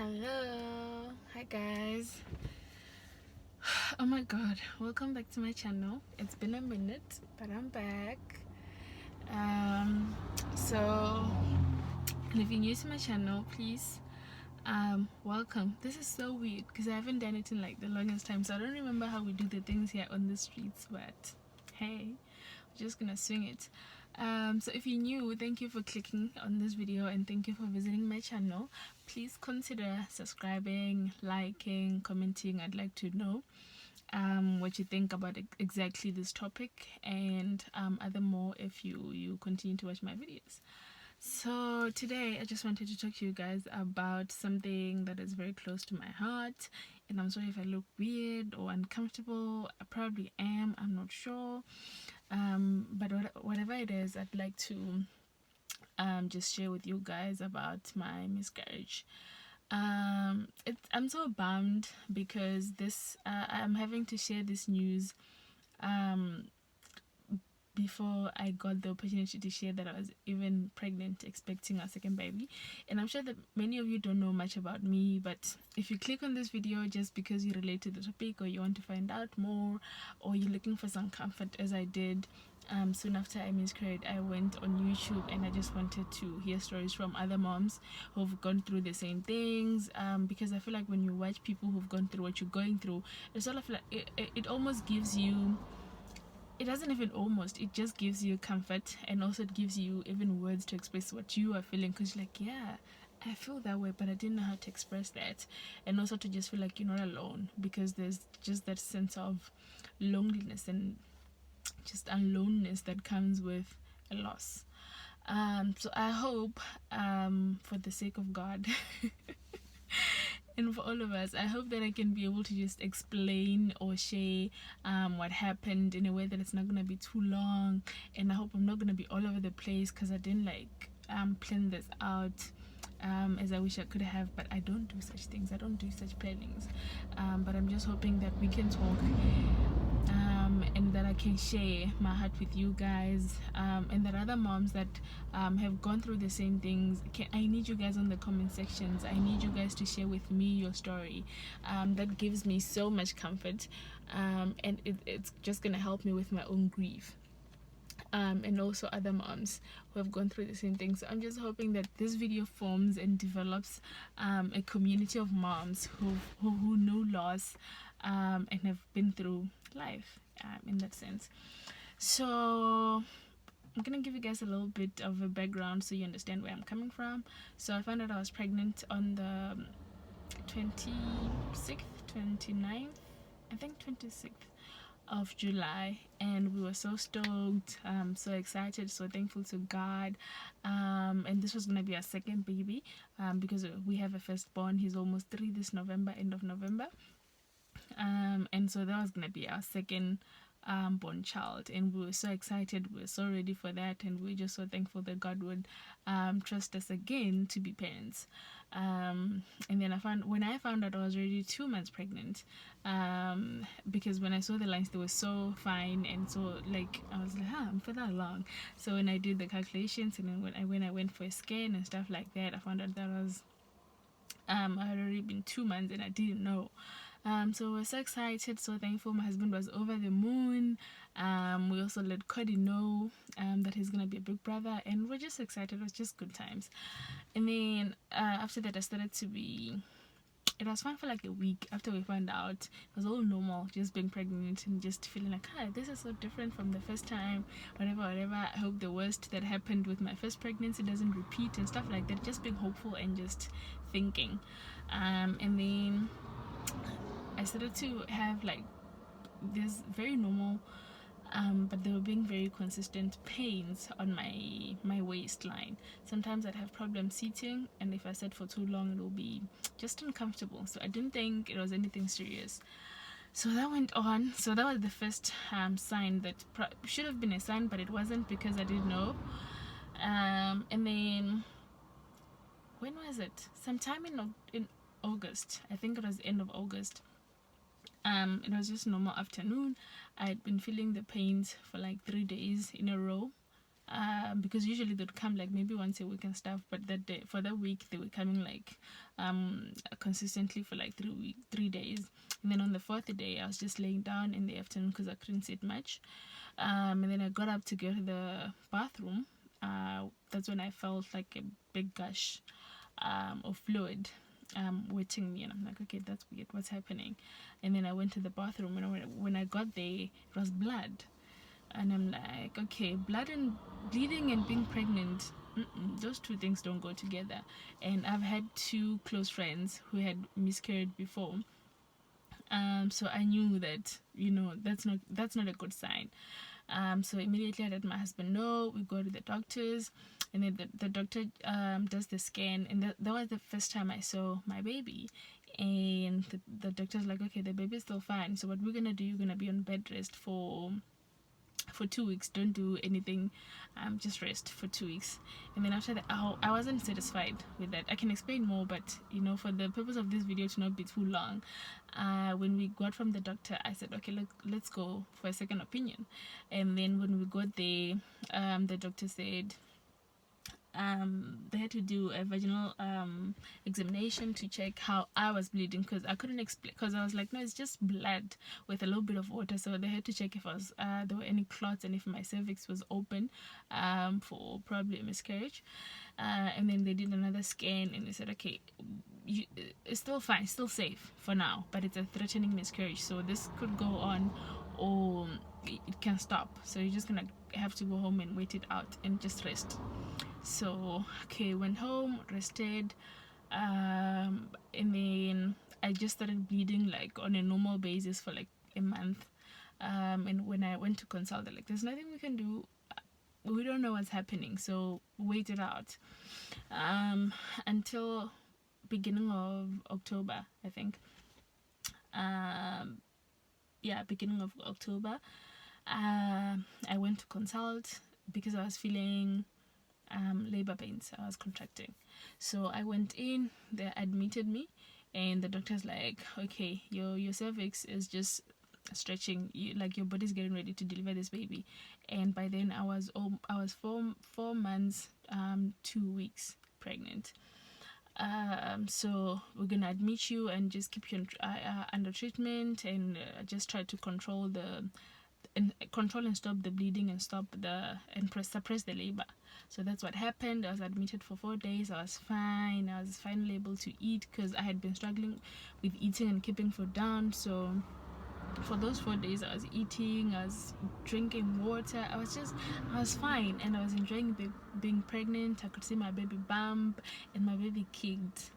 Hello, hi guys. Oh my god, welcome back to my channel. It's been a minute, but I'm back. So if you're new to my channel, please welcome. This is so weird because I haven't done it in like the longest time, so I don't remember how we do the things here on the streets, but hey, we're just gonna swing it. So if you're new, thank you for clicking on this video and thank you for visiting my channel. Please consider subscribing, liking, commenting. I'd like to know what you think about exactly this topic and other more if you continue to watch my videos. So today I just wanted to talk to you guys about something that is very close to my heart, and I'm sorry if I look weird or uncomfortable. I probably am, I'm not sure, but whatever it is, I'd like to just share with you guys about my miscarriage. I'm so bummed because I'm having to share this news before I got the opportunity to share that I was even pregnant, expecting a second baby. And I'm sure that many of you don't know much about me, but if you click on this video just because you relate to the topic or you want to find out more or you're looking for some comfort, as I did soon after I miscarried, I went on YouTube and I just wanted to hear stories from other moms who've gone through the same things, because I feel like when you watch people who've gone through what you're going through, it's sort of like it almost gives you, it doesn't even almost, it just gives you comfort, and also it gives you even words to express what you are feeling, because you're like, yeah, I feel that way, but I didn't know how to express that. And also to just feel like you're not alone, because there's just that sense of loneliness and just aloneness that comes with a loss. So I hope, for the sake of God and for all of us, I hope that I can be able to just explain or share what happened in a way that it's not gonna be too long, and I hope I'm not gonna be all over the place because I didn't like plan this out as I wish I could have. But I don't do such things, I don't do such plannings, but I'm just hoping that we can talk, and that I can share my heart with you guys, and that other moms that have gone through the same things, I need you guys on the comment sections. I need you guys to share with me your story. That gives me so much comfort, and it's just gonna help me with my own grief, and also other moms who have gone through the same thing. So I'm just hoping that this video forms and develops a community of moms who know loss, and have been through life, in that sense. So I'm gonna give you guys a little bit of a background so you understand where I'm coming from. So I found out I was pregnant on the 26th, 29th, I think 26th of July, and we were so stoked, so excited, so thankful to God, and this was gonna be our second baby, because we have a firstborn. He's almost 3 this November, end of November, and so that was gonna be our second born child, and we were so excited, we were so ready for that, and we were just so thankful that God would trust us again to be parents. And then when I found out I was already 2 months pregnant, because when I saw the lines they were so fine, and so like I was like, I'm further along. So when I did the calculations, and then when I went for a scan and stuff like that, I found out that I had already been 2 months and I didn't know. So we're so excited, so thankful. My husband was over the moon. We also let Cody know that he's gonna be a big brother, and we're just excited. It was just good times. And then after that, it was fun for like a week. After we found out, it was all normal, just being pregnant and just feeling like, this is so different from the first time, whatever. I hope the worst that happened with my first pregnancy doesn't repeat and stuff like that. Just being hopeful and just thinking. And then I started to have like this very normal, but they were being very consistent pains on my waistline. Sometimes I'd have problems seating, and if I sat for too long, it will be just uncomfortable. So I didn't think it was anything serious. So that went on. So that was the first sign that should have been a sign, but it wasn't, because I didn't know. And then when was it? Sometime in August. I think it was end of August. It was just normal afternoon. I had been feeling the pains for like 3 days in a row, because usually they'd come like maybe once a week and stuff, but that day, for that week, they were coming like consistently for like 3 days. And then on the fourth day, I was just laying down in the afternoon because I couldn't sit much. And then I got up to go to the bathroom. That's when I felt like a big gush of fluid wetting me, and I'm like, okay, that's weird, what's happening? And then I went to the bathroom, and when I got there, it was blood. And I'm like, okay, blood and bleeding and being pregnant, those two things don't go together. And I've had 2 close friends who had miscarried before, so I knew that, you know, that's not a good sign. So immediately I let my husband know. We go to the doctors, and then the doctor does the scan, and that was the first time I saw my baby. And the doctor's like, okay, the baby's still fine, so what we're gonna do, you're gonna be on bed rest for 2 weeks. Don't do anything, just rest for 2 weeks. And then after that, I wasn't satisfied with that. I can explain more, but you know, for the purpose of this video to not be too long, when we got from the doctor, I said, okay, look, let's go for a second opinion. And then when we got there, the doctor said they had to do a vaginal examination to check how I was bleeding, because I couldn't explain, because I was like, no, it's just blood with a little bit of water. So they had to check if I was there were any clots, and if my cervix was open for probably a miscarriage. And then they did another scan, and they said, okay, it's still fine, still safe for now, but it's a threatening miscarriage, so this could go on or it can stop, so you're just gonna have to go home and wait it out and just rest. So okay, went home, rested, and then I just started bleeding like on a normal basis for like a month. And when I went to consult, they're like, there's nothing we can do, we don't know what's happening, so wait it out. Until beginning of October, I think. Beginning of October, I went to consult because I was feeling labor pains. I was contracting, so I went in. They admitted me, and the doctor's like, okay, your cervix is just stretching, like your body's getting ready to deliver this baby. And by then I was 4 months 2 weeks pregnant. So we're gonna admit you and just keep you under treatment, and just try to control and stop the bleeding, and suppress the labor. So that's what happened. I was admitted for 4 days. I was fine. I was finally able to eat, because I had been struggling with eating and keeping food down. So for those 4 days, I was eating, I was drinking water, I was fine, and I was enjoying being pregnant. I could see my baby bump, and my baby kicked,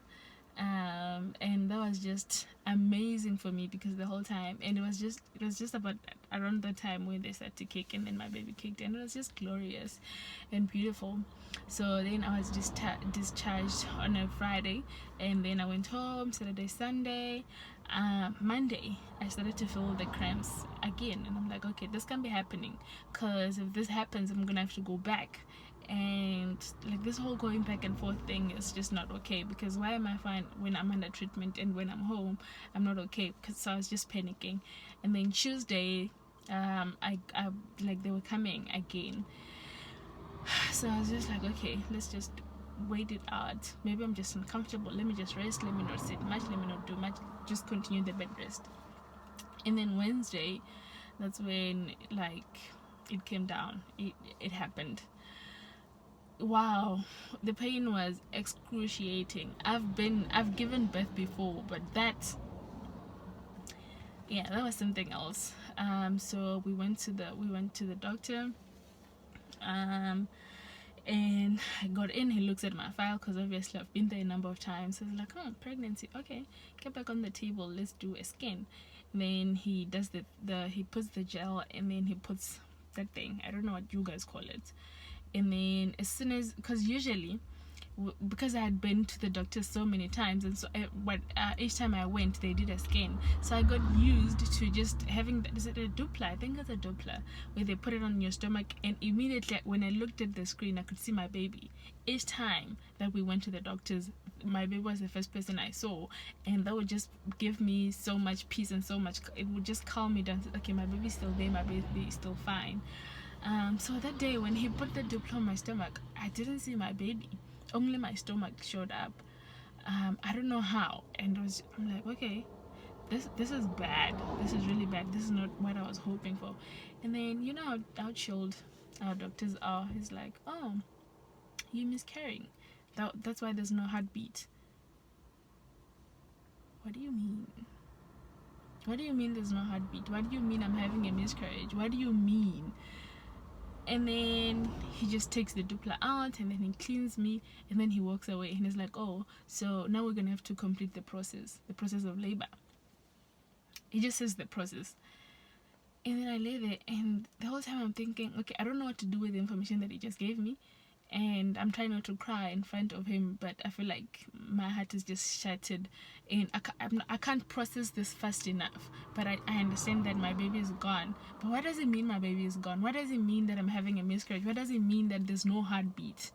and that was just amazing for me, because the whole time, and it was just about around the time when they started to kick, and then my baby kicked, and it was just glorious and beautiful. So then I was discharged on a Friday, and then I went home Saturday, Sunday. Monday I started to feel the cramps again, and I'm like, okay, this can't be happening, because if this happens, I'm gonna have to go back. And like, this whole going back and forth thing is just not okay, because why am I fine when I'm under treatment, and when I'm home I'm not okay? So I was just panicking. And then Tuesday, I like, they were coming again, so I was just like, okay, let's just wait it out. Maybe I'm just uncomfortable, let me just rest, let me not sit much, let me not do much, just continue the bed rest. And then Wednesday, that's when like it came down, it happened. Wow, the pain was excruciating. I've given birth before, but that was something else. So we went to the doctor, and I got in. He looks at my file, because obviously I've been there a number of times. So he's like, oh, pregnancy, okay, get back on the table, let's do a scan. And then he does he puts the gel, and then he puts that thing, I don't know what you guys call it. And then as soon as, because usually, because I had been to the doctor so many times, and so each time I went, they did a scan, so I got used to just having is it a Doppler? I think it's a Doppler, where they put it on your stomach, and immediately when I looked at the screen, I could see my baby. Each time that we went to the doctors, my baby was the first person I saw, and that would just give me so much peace, and so much, it would just calm me down. Okay, my baby's still there, my baby is still fine. So that day when he put the duplo on my stomach, I didn't see my baby. Only my stomach showed up. I don't know how, and I'm like, okay, this is bad. This is really bad. This is not what I was hoping for. And then you know how chilled our doctors are. He's like, oh, you miscarrying. That's why there's no heartbeat. What do you mean? What do you mean there's no heartbeat? What do you mean I'm having a miscarriage? What do you mean? And then he just takes the dupla out, and then he cleans me, and then he walks away, and he's like, oh, so now we're gonna have to complete the process of labor. He just says the process. And then I lay there, and the whole time I'm thinking, okay, I don't know what to do with the information that he just gave me, and I'm trying not to cry in front of him, but I feel like my heart is just shattered, and I can't process this fast enough. But I understand that my baby is gone. But what does it mean my baby is gone? What does it mean that I'm having a miscarriage? What does it mean that there's no heartbeat?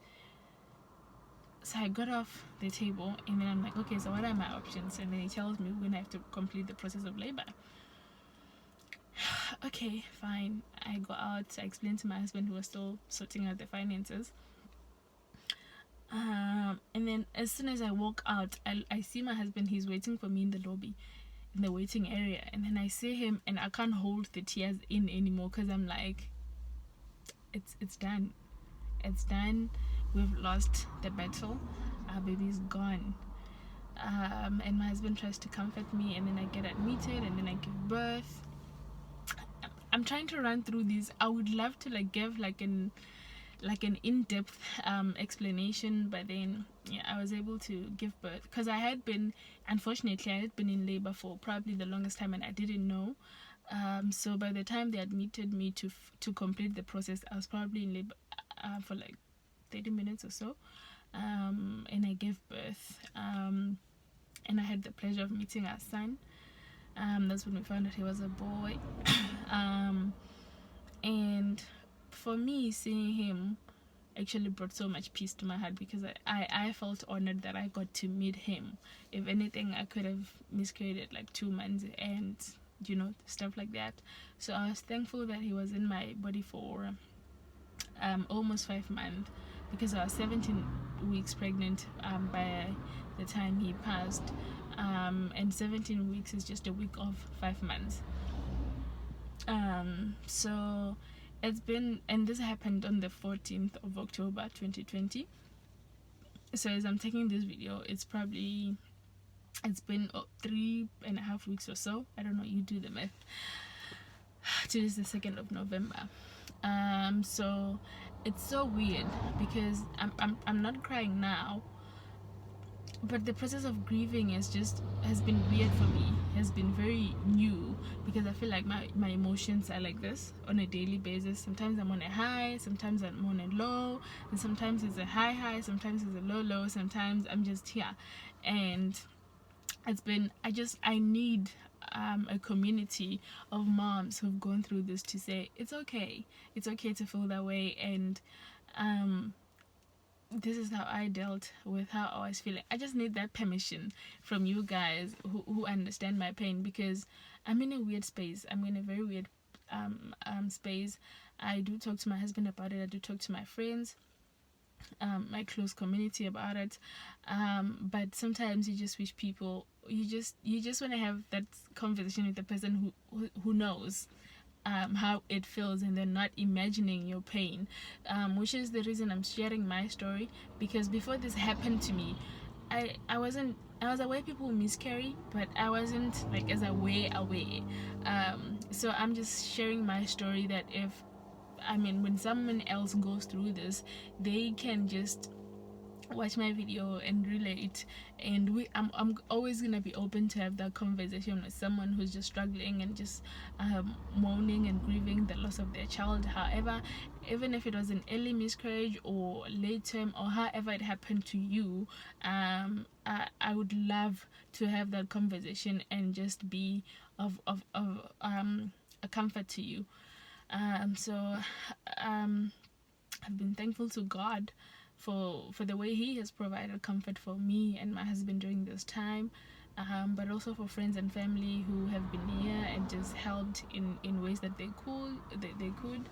So I got off the table, and then I'm like, okay, so what are my options? And then he tells me we're gonna have to complete the process of labor. Okay, fine. I go out, I explain to my husband, who was still sorting out the finances. And then as soon as I walk out, I see my husband. He's waiting for me in the lobby, in the waiting area. And then I see him, and I can't hold the tears in anymore, because I'm like, it's done. It's done. We've lost the battle. Our baby's gone. And my husband tries to comfort me, and then I get admitted, and then I give birth. I'm trying to run through these. I would love to give an in-depth explanation, but then yeah, I was able to give birth, because unfortunately I had been in labor for probably the longest time, and I didn't know. So by the time they admitted me to complete the process, I was probably in labor for 30 minutes or so, and I gave birth, and I had the pleasure of meeting our son. That's when we found out he was a boy. And for me, seeing him actually brought so much peace to my heart, because I felt honored that I got to meet him. If anything, I could have miscarried 2 months and stuff like that. So I was thankful that he was in my body for almost 5 months, because I was 17 weeks pregnant by the time he passed, and 17 weeks is just a week of 5 months. So it's been, and this happened on the 14th of October 2020. So as I'm taking this video, it's been 3.5 weeks or so. I don't know, you do the math. Today is the 2nd of November. So it's so weird, because I'm not crying now, but the process of grieving has been weird for me, has been very new, because I feel like my emotions are like this on a daily basis. Sometimes I'm on a high, sometimes I'm on a low, and sometimes it's a high, sometimes it's a low, sometimes I'm just here. And I need a community of moms who've gone through this to say it's okay to feel that way. And this is how I dealt with how I was feeling. I just need that permission from you guys who understand my pain, because I'm in a weird space. I'm in a very weird space. I do talk to my husband about it. I do talk to my friends, my close community about it. But sometimes you just wish people, you just want to have that conversation with the person who knows how it feels, and then not imagining your pain, which is the reason I'm sharing my story. Because before this happened to me, I was aware people miscarry, but I wasn't as aware. So I'm just sharing my story, that when someone else goes through this, they can just watch my video and relate. And I'm always gonna be open to have that conversation with someone who's just struggling and just mourning and grieving the loss of their child. However, even if it was an early miscarriage or late term, or however it happened to you, I would love to have that conversation and just be of a comfort to you. So I've been thankful to God for the way He has provided comfort for me and my husband during this time, but also for friends and family who have been here and just helped in ways that they could.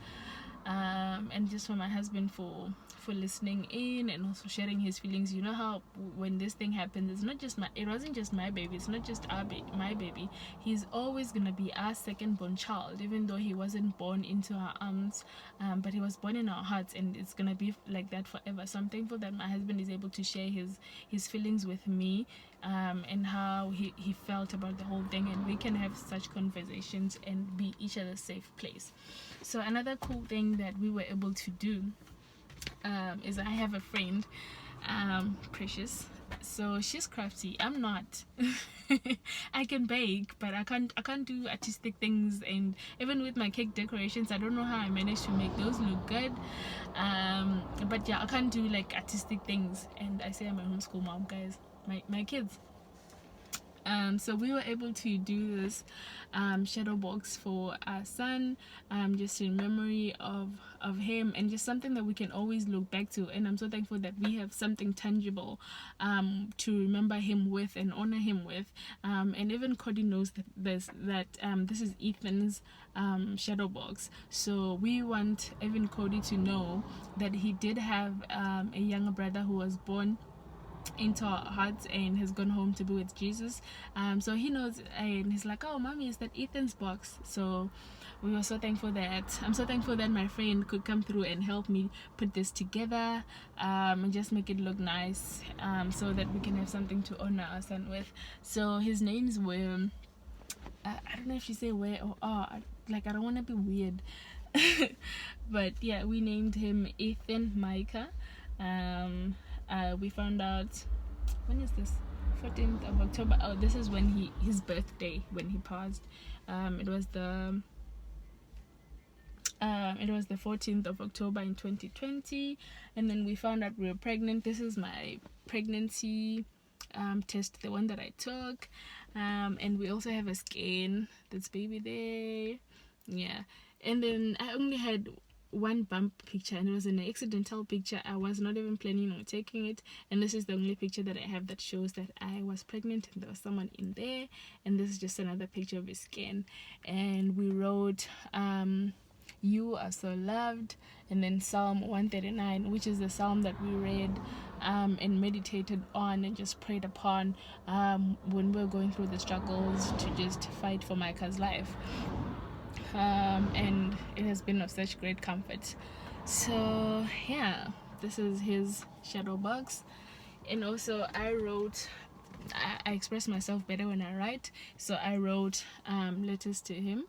and just for my husband for listening in and also sharing his feelings. You know how when this thing happened, it wasn't just my baby, it's not just my baby. He's always gonna be our second born child, even though he wasn't born into our arms, but he was born in our hearts, and it's gonna be like that forever. So I'm thankful that my husband is able to share his feelings with me, and how he felt about the whole thing, and we can have such conversations and be each other's safe place. So another cool thing that we were able to do, is I have a friend, Precious. So she's crafty. I'm not. I can bake, but I can't do artistic things. And even with my cake decorations, I don't know how I managed to make those look good. But yeah, I can't do like artistic things. And I say I'm a homeschool mom, guys. My kids. So we were able to do this shadow box for our son, just in memory of him, and just something that we can always look back to. And I'm so thankful that we have something tangible to remember him with and honor him with. And even Cody knows that this is Ethan's shadow box. So we want even Cody to know that he did have a younger brother who was born into our hearts and has gone home to be with Jesus. So he knows, and he's like, oh mommy, is that Ethan's box? So we were so thankful that I'm so thankful that my friend could come through and help me put this together, and just make it look nice, so that we can have something to honor our son with. So his names were, I don't know if you say where or like I don't want to be weird, but yeah, we named him Ethan Micah. We found out, when is this, 14th of October. Oh, this is when his birthday, when he passed. It was the 14th of October in 2020. And then we found out we were pregnant. This is my pregnancy test, the one that I took. And we also have a scan, that's baby there. Yeah. And then I only had one bump picture, and it was an accidental picture. I was not even planning on taking it, and this is the only picture that I have that shows that I was pregnant and there was someone in there. And this is just another picture of his skin. And we wrote, you are so loved, and then Psalm 139, which is the psalm that we read and meditated on and just prayed upon when we were going through the struggles to just fight for Micah's life. And it has been of such great comfort. So yeah, this is his shadow box. And also I express myself better when I write, so I wrote letters to him,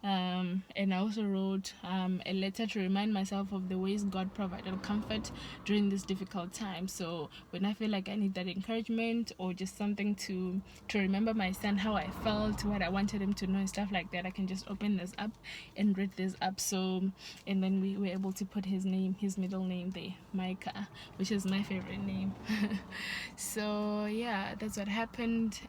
and I also wrote a letter to remind myself of the ways God provided comfort during this difficult time. So when I feel like I need that encouragement, or just something to remember my son, how I felt, what I wanted him to know and stuff like that, I can just open this up and read this up. So, and then we were able to put his middle name there, Micah, which is my favorite name. So yeah, that's what happened.